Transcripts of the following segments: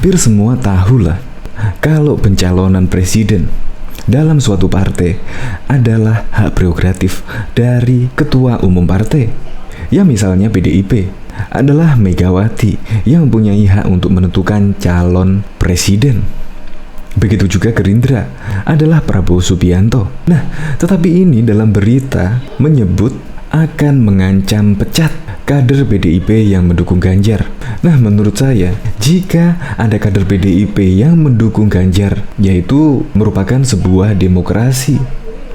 Hampir semua tahulah kalau pencalonan presiden dalam suatu partai adalah hak prerogatif dari ketua umum partai. Ya misalnya PDIP adalah Megawati yang mempunyai hak untuk menentukan calon presiden. Begitu juga Gerindra adalah Prabowo Subianto. Nah, tetapi ini dalam berita menyebut akan mengancam pecat kader PDIP yang mendukung Ganjar. Nah, menurut saya, jika ada kader PDIP yang mendukung Ganjar, yaitu merupakan sebuah demokrasi.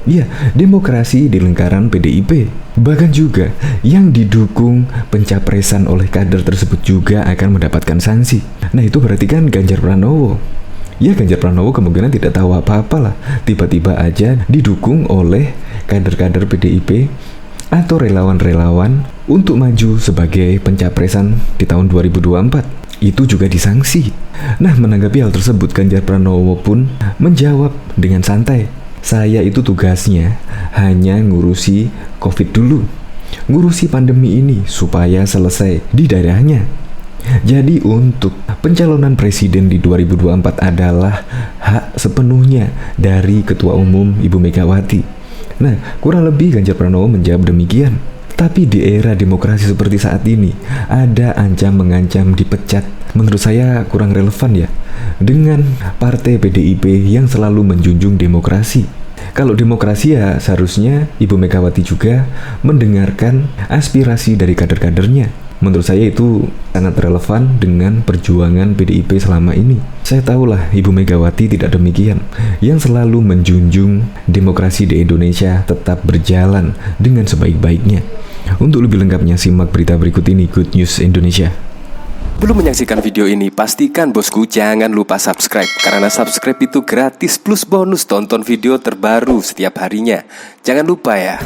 Ya, demokrasi di lingkaran PDIP. Bahkan juga yang didukung pencapresan oleh kader tersebut juga akan mendapatkan sanksi. Nah, itu berarti kan Ganjar Pranowo. Ya, Ganjar Pranowo kemungkinan tidak tahu apa-apa lah. Tiba-tiba aja didukung oleh kader-kader PDIP atau relawan-relawan untuk maju sebagai pencapresan di tahun 2024. Itu juga disangsi. Nah, menanggapi hal tersebut, Ganjar Pranowo pun menjawab dengan santai. Saya itu tugasnya hanya ngurusi COVID dulu. Ngurusi pandemi ini supaya selesai di daerahnya. Jadi untuk pencalonan presiden di 2024 adalah hak sepenuhnya dari Ketua Umum Ibu Megawati. Nah, kurang lebih Ganjar Pranowo menjawab demikian. Tapi di era demokrasi seperti saat ini, ada ancam-mengancam dipecat. Menurut saya kurang relevan ya, dengan partai PDIP yang selalu menjunjung demokrasi. Kalau demokrasi ya seharusnya Ibu Megawati juga mendengarkan aspirasi dari kader-kadernya. Menurut saya itu sangat relevan dengan perjuangan PDIP selama ini. Saya tahulah Ibu Megawati tidak demikian, yang selalu menjunjung demokrasi di Indonesia tetap berjalan dengan sebaik-baiknya. Untuk lebih lengkapnya simak berita berikut ini, Good News Indonesia. Belum menyaksikan video ini, pastikan bosku jangan lupa subscribe. Karena subscribe itu gratis plus bonus tonton video terbaru setiap harinya. Jangan lupa ya.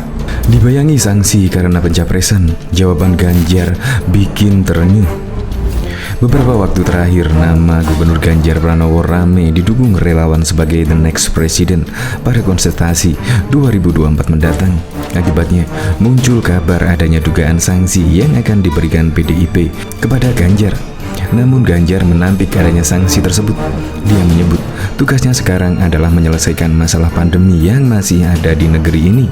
Dibayangi sanksi karena pencapresan, jawaban Ganjar bikin terenyuh. Beberapa waktu terakhir, nama Gubernur Ganjar Pranowo rame didukung relawan sebagai the next president pada kontestasi 2024 mendatang. Akibatnya, muncul kabar adanya dugaan sanksi yang akan diberikan PDIP kepada Ganjar. Namun Ganjar menampik adanya sanksi tersebut. Dia menyebut tugasnya sekarang adalah menyelesaikan masalah pandemi yang masih ada di negeri ini.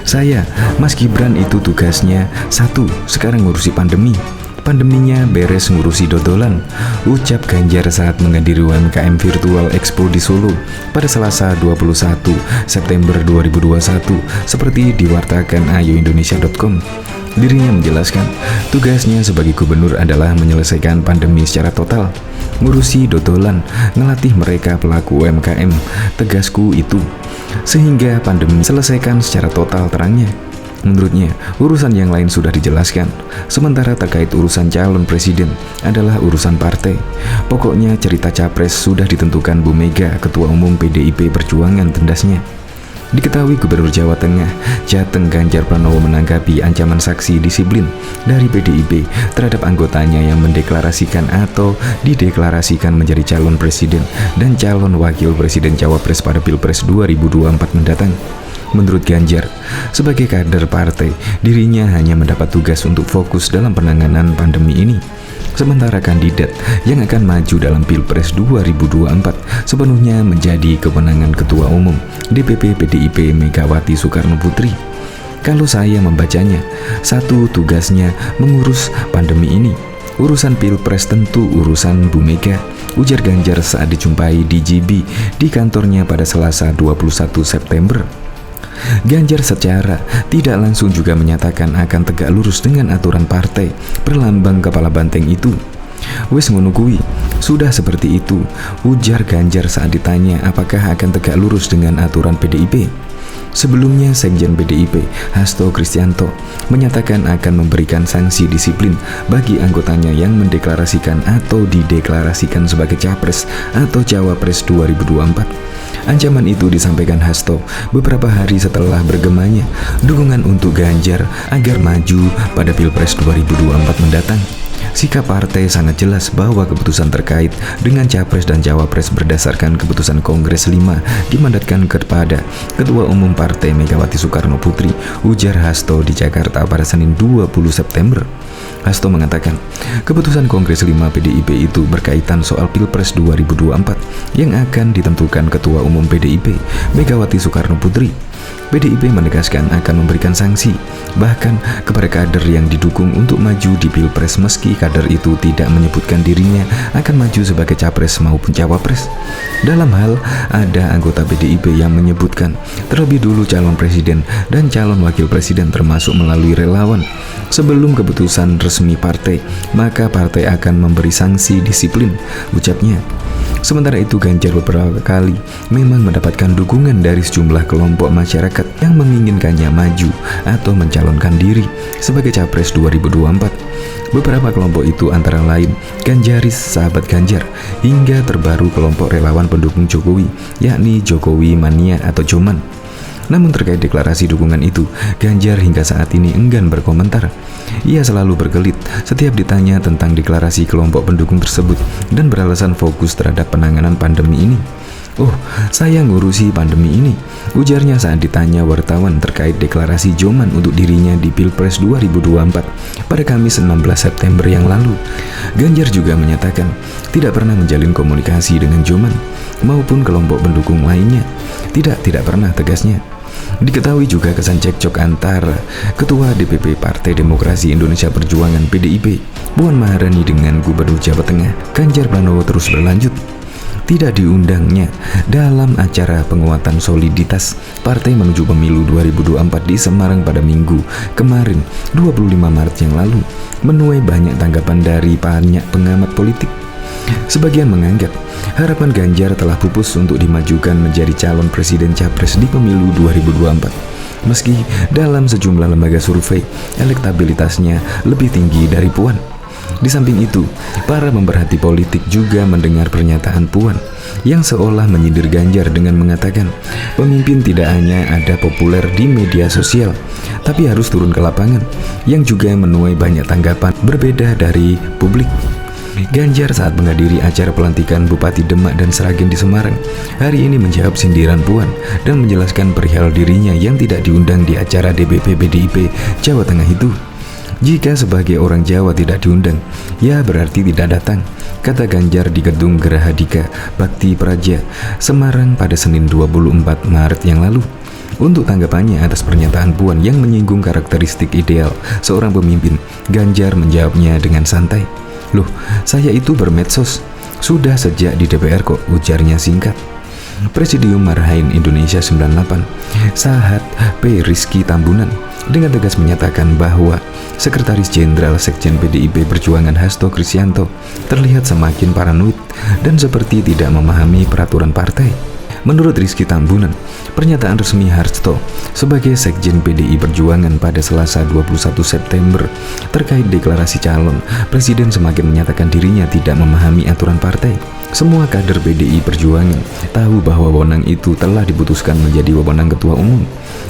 Saya, Mas Gibran itu tugasnya satu, sekarang ngurusi pandemi. Pandeminya beres ngurusi dodolan, ucap Ganjar saat menghadiri UMKM Virtual Expo di Solo pada Selasa 21 September 2021 seperti diwartakan ayoindonesia.com. Dirinya menjelaskan, tugasnya sebagai gubernur adalah menyelesaikan pandemi secara total, ngurusi dodolan, ngelatih mereka pelaku UMKM, tegasku itu, sehingga pandemi selesaikan secara total, terangnya. Menurutnya, urusan yang lain sudah dijelaskan. Sementara terkait urusan calon presiden adalah urusan partai. Pokoknya cerita capres sudah ditentukan Bu Mega, Ketua Umum PDIP Perjuangan, tendasnya. Diketahui Gubernur Jawa Tengah, Jateng Ganjar Pranowo menanggapi ancaman saksi disiplin dari PDIP terhadap anggotanya yang mendeklarasikan atau dideklarasikan menjadi calon presiden dan calon wakil presiden cawapres pada Pilpres 2024 mendatang. Menurut Ganjar, sebagai kader partai, dirinya hanya mendapat tugas untuk fokus dalam penanganan pandemi ini. Sementara kandidat yang akan maju dalam Pilpres 2024 sepenuhnya menjadi kewenangan Ketua Umum DPP PDIP Megawati Soekarno Putri. Kalau saya membacanya, satu, tugasnya mengurus pandemi ini. Urusan Pilpres tentu urusan Bu Mega, ujar Ganjar saat dijumpai di GB di kantornya pada Selasa 21 September. Ganjar secara tidak langsung juga menyatakan akan tegak lurus dengan aturan partai berlambang kepala banteng itu. Wes ngono kuwi, sudah seperti itu, ujar Ganjar saat ditanya apakah akan tegak lurus dengan aturan PDIP. Sebelumnya, Sekjen PDIP, Hasto Kristianto, menyatakan akan memberikan sanksi disiplin bagi anggotanya yang mendeklarasikan atau dideklarasikan sebagai capres atau cawapres 2024. Ancaman itu disampaikan Hasto beberapa hari setelah bergemanya dukungan untuk Ganjar agar maju pada Pilpres 2024 mendatang. Sikap partai sangat jelas bahwa keputusan terkait dengan capres dan cawapres berdasarkan keputusan Kongres 5 dimandatkan kepada Ketua Umum Partai Megawati Soekarno Putri, ujar Hasto di Jakarta pada Senin 20 September. Hasto mengatakan, keputusan Kongres 5 PDIP itu berkaitan soal Pilpres 2024 yang akan ditentukan Ketua Umum PDIP, Megawati Soekarno Putri. PDIP menegaskan akan memberikan sanksi, bahkan kepada kader yang didukung untuk maju di Pilpres meski kader itu tidak menyebutkan dirinya akan maju sebagai capres maupun cawapres. Dalam hal, ada anggota PDIP yang menyebutkan terlebih dulu calon presiden dan calon wakil presiden termasuk melalui relawan. Sebelum keputusan resmi partai, maka partai akan memberi sanksi disiplin, ucapnya. Sementara itu, Ganjar beberapa kali memang mendapatkan dukungan dari sejumlah kelompok masyarakat yang menginginkannya maju atau mencalonkan diri sebagai capres 2024. Beberapa kelompok itu antara lain Ganjaris, sahabat Ganjar, hingga terbaru kelompok relawan pendukung Jokowi, yakni Jokowi Mania atau Joman. Namun terkait deklarasi dukungan itu, Ganjar hingga saat ini enggan berkomentar. Ia selalu berkelit setiap ditanya tentang deklarasi kelompok pendukung tersebut dan beralasan fokus terhadap penanganan pandemi ini. "Oh, saya ngurusi pandemi ini," ujarnya saat ditanya wartawan terkait deklarasi Joman untuk dirinya di Pilpres 2024 pada Kamis 16 September yang lalu. Ganjar juga menyatakan tidak pernah menjalin komunikasi dengan Joman maupun kelompok pendukung lainnya. Tidak pernah, tegasnya. Diketahui juga kesan cekcok antara Ketua DPP Partai Demokrasi Indonesia Perjuangan PDIP, Puan Maharani dengan Gubernur Jawa Tengah, Ganjar Pranowo terus berlanjut. Tidak diundangnya dalam acara penguatan soliditas partai menuju pemilu 2024 di Semarang pada Minggu kemarin 25 Maret yang lalu menuai banyak tanggapan dari banyak pengamat politik. Sebagian menganggap harapan Ganjar telah pupus untuk dimajukan menjadi calon presiden capres di pemilu 2024. Meski dalam sejumlah lembaga survei elektabilitasnya lebih tinggi dari Puan. Di samping itu, para pemerhati politik juga mendengar pernyataan Puan yang seolah menyindir Ganjar dengan mengatakan pemimpin tidak hanya ada populer di media sosial, tapi harus turun ke lapangan, yang juga menuai banyak tanggapan berbeda dari publik. Ganjar saat menghadiri acara pelantikan Bupati Demak dan Sragen di Semarang hari ini menjawab sindiran Puan dan menjelaskan perihal dirinya yang tidak diundang di acara DPP PDIP Jawa Tengah itu. "Jika sebagai orang Jawa tidak diundang, ya berarti tidak datang," kata Ganjar di Gedung Gerahadika Bakti Praja, Semarang pada Senin 24 Maret yang lalu. Untuk tanggapannya atas pernyataan Puan yang menyinggung karakteristik ideal seorang pemimpin, Ganjar menjawabnya dengan santai. "Loh, saya itu bermedsos. Sudah sejak di DPR kok," ujarnya singkat. Presidium Marhain Indonesia 98, Sahat P. Rizky Tambunan, dengan tegas menyatakan bahwa Sekretaris Jenderal Sekjen PDIP Perjuangan Hasto Kristianto terlihat semakin paranoid dan seperti tidak memahami peraturan partai. Menurut Rizky Tambunan, pernyataan resmi Hasto sebagai Sekjen PDI Perjuangan pada Selasa 21 September terkait deklarasi calon presiden semakin menyatakan dirinya tidak memahami aturan partai. Semua kader PDI Perjuangan tahu bahwa wewenang itu telah diputuskan menjadi wewenang Ketua Umum.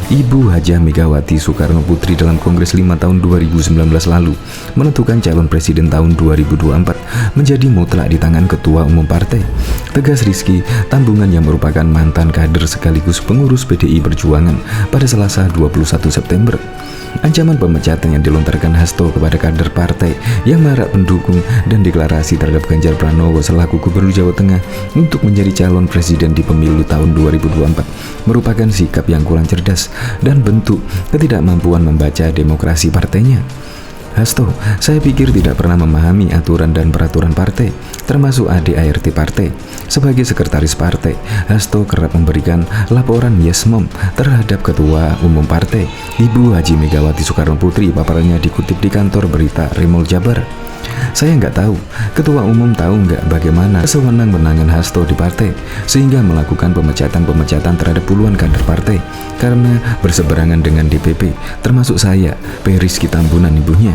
Ibu Hajah Megawati Soekarno Putri dalam Kongres 5 tahun 2019 lalu menentukan calon presiden tahun 2024 menjadi mutlak di tangan Ketua Umum partai, tegas Rizky Tambunan yang merupakan mantan kader sekaligus pengurus PDI Perjuangan pada Selasa 21 September. Ancaman pemecatan yang dilontarkan Hasto kepada kader partai yang marak pendukung dan deklarasi terhadap Ganjar Pranowo selaku Gubernur Jawa Tengah untuk menjadi calon presiden di pemilu tahun 2024 merupakan sikap yang kurang cerdas dan bentuk ketidakmampuan membaca demokrasi partainya. Hasto, saya pikir tidak pernah memahami aturan dan peraturan partai, termasuk ADART partai. Sebagai sekretaris partai, Hasto kerap memberikan laporan yes mom terhadap Ketua Umum partai, Ibu Haji Megawati Soekarno Putri, paparannya dikutip di kantor berita Remol Jabar. "Saya nggak tahu, Ketua Umum tahu nggak bagaimana sewenang-wenangan Hasto di partai sehingga melakukan pemecatan-pemecatan terhadap puluhan kader partai karena berseberangan dengan DPP, termasuk saya," P. Rizky Tambunan ibunya.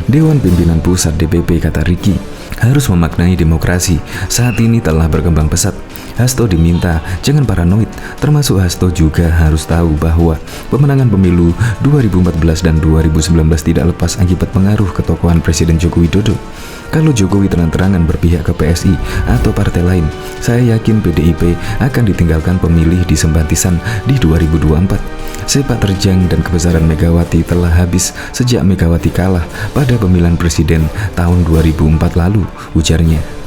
Dewan Pimpinan Pusat DPP, kata Ricky, harus memaknai demokrasi saat ini telah berkembang pesat. Hasto diminta jangan paranoid, termasuk Hasto juga harus tahu bahwa pemenangan pemilu 2014 dan 2019 tidak lepas akibat pengaruh ketokohan Presiden Joko Widodo. Kalau Jokowi terang-terangan berpihak ke PSI atau partai lain, saya yakin PDIP akan ditinggalkan pemilih di Sembatisan di 2024. Sepak terjang dan kebesaran Megawati telah habis sejak Megawati kalah pada pemilihan presiden tahun 2004 lalu, ujarnya.